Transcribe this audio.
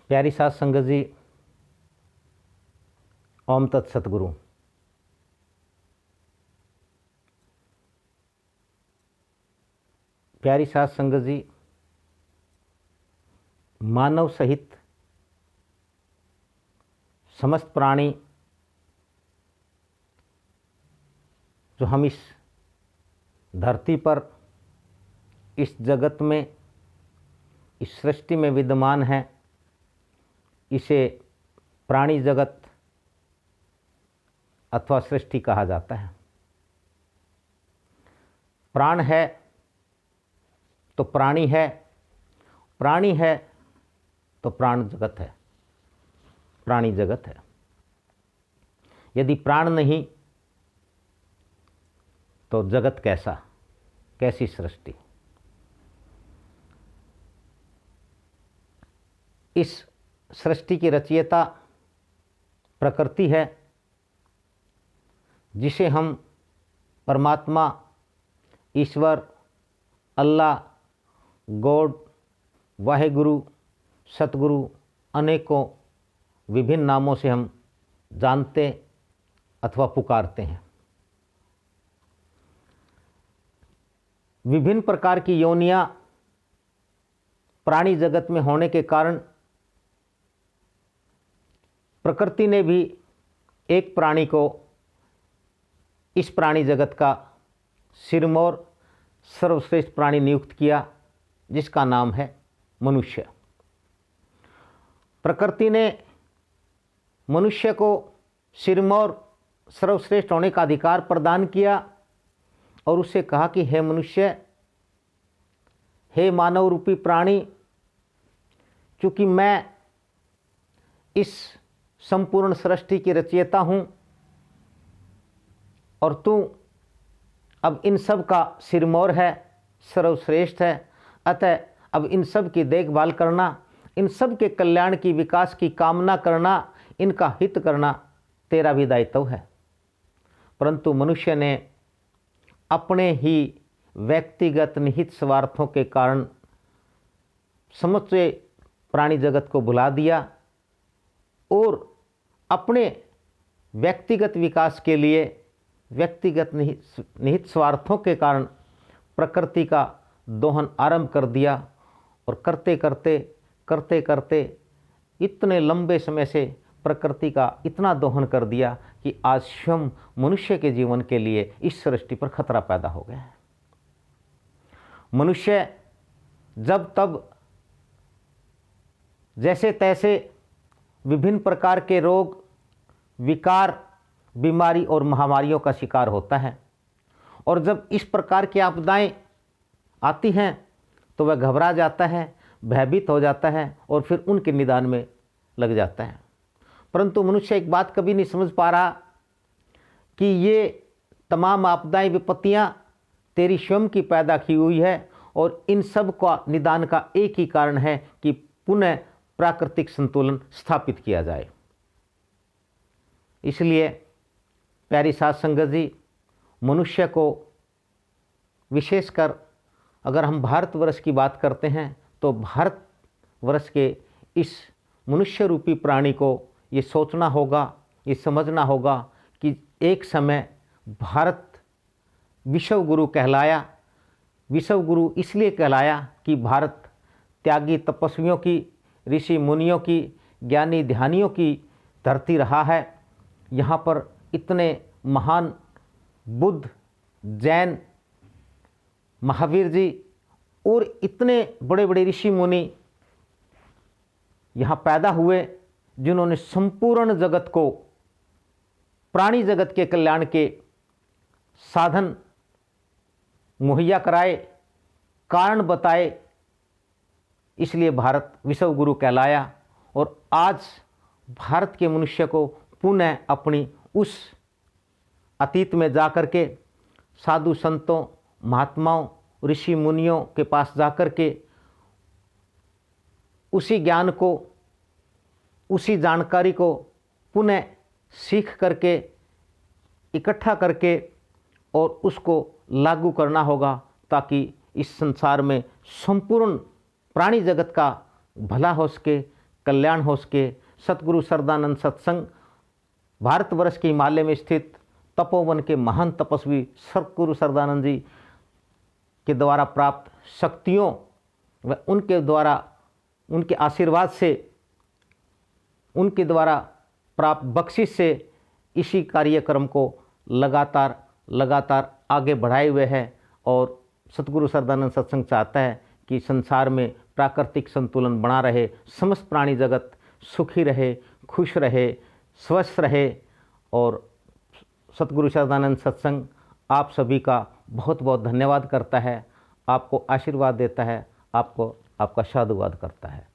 प्यारी साध संगत जी, ओम तत्सतगुरु। प्यारी साध संगत जी, मानव सहित समस्त प्राणी जो हम इस धरती पर, इस जगत में, इस सृष्टि में विद्यमान हैं, इसे प्राणी जगत अथवा सृष्टि कहा जाता है। प्राण है तो प्राणी है, प्राणी है तो प्राण जगत है, प्राणी जगत है। यदि प्राण नहीं तो जगत कैसा, कैसी सृष्टि। इस सृष्टि की रचयिता प्रकृति है, जिसे हम परमात्मा, ईश्वर, अल्लाह, गॉड, वाहेगुरु, सतगुरु अनेकों विभिन्न नामों से हम जानते अथवा पुकारते हैं। विभिन्न प्रकार की योनियां प्राणी जगत में होने के कारण प्रकृति ने भी एक प्राणी को इस प्राणी जगत का सिरमौर सर्वश्रेष्ठ प्राणी नियुक्त किया, जिसका नाम है मनुष्य। प्रकृति ने मनुष्य को सिरमौर सर्वश्रेष्ठ होने का अधिकार प्रदान किया और उससे कहा कि हे मनुष्य, हे मानव रूपी प्राणी, चूँकि मैं इस संपूर्ण सृष्टि की रचयिता हूँ और तू अब इन सब का सिरमौर है, सर्वश्रेष्ठ है, अतः अब इन सब की देखभाल करना, इन सब के कल्याण की, विकास की कामना करना, इनका हित करना तेरा भी दायित्व है। परंतु मनुष्य ने अपने ही व्यक्तिगत निहित स्वार्थों के कारण समूचे प्राणी जगत को भुला दिया और अपने व्यक्तिगत विकास के लिए, व्यक्तिगत निहित स्वार्थों के कारण प्रकृति का दोहन आरंभ कर दिया और करते करते करते करते इतने लंबे समय से प्रकृति का इतना दोहन कर दिया कि आज स्वयं मनुष्य के जीवन के लिए इस सृष्टि पर खतरा पैदा हो गया है। मनुष्य जब तब जैसे तैसे विभिन्न प्रकार के रोग, विकार, बीमारी और महामारियों का शिकार होता है और जब इस प्रकार की आपदाएं आती हैं तो वह घबरा जाता है, भयभीत हो जाता है और फिर उनके निदान में लग जाता है। परंतु मनुष्य एक बात कभी नहीं समझ पा रहा कि ये तमाम आपदाएं, विपत्तियां तेरी स्वयं की पैदा की हुई है और इन सब का निदान का एक ही कारण है कि पुनः प्राकृतिक संतुलन स्थापित किया जाए। इसलिए प्यारी साध संगत जी, मनुष्य को विशेषकर अगर हम भारतवर्ष की बात करते हैं तो भारतवर्ष के इस मनुष्य रूपी प्राणी को ये सोचना होगा, ये समझना होगा कि एक समय भारत विश्व गुरु कहलाया। विश्व गुरु इसलिए कहलाया कि भारत त्यागी तपस्वियों की, ऋषि मुनियों की, ज्ञानी ध्यानियों की धरती रहा है। यहाँ पर इतने महान बुद्ध, जैन, महावीर जी और इतने बड़े बड़े ऋषि मुनि यहाँ पैदा हुए, जिन्होंने संपूर्ण जगत को, प्राणी जगत के कल्याण के साधन मुहैया कराए, कारण बताए। इसलिए भारत विश्व गुरु कहलाया और आज भारत के मनुष्य को पुनः अपनी उस अतीत में जाकर के साधु संतों, महात्माओं, ऋषि मुनियों के पास जाकर के उसी ज्ञान को, उसी जानकारी को पुनः सीख करके, इकट्ठा करके और उसको लागू करना होगा, ताकि इस संसार में संपूर्ण प्राणी जगत का भला हो सके, कल्याण हो सके। सतगुरु सरदानंद सत्संग भारतवर्ष के हिमालय में स्थित तपोवन के महान तपस्वी सतगुरु सरदानंद जी के द्वारा प्राप्त शक्तियों व उनके द्वारा, उनके आशीर्वाद से, उनके द्वारा प्राप्त बख्शिश से इसी कार्यक्रम को लगातार आगे बढ़ाए हुए है। और सतगुरु सरदानंद सत्संग चाहता है कि संसार में प्राकृतिक संतुलन बना रहे, समस्त प्राणी जगत सुखी रहे, खुश रहे, स्वस्थ रहे। और सतगुरु सरदानंद सत्संग आप सभी का बहुत बहुत धन्यवाद करता है, आपको आशीर्वाद देता है, आपको आपका साधुवाद करता है।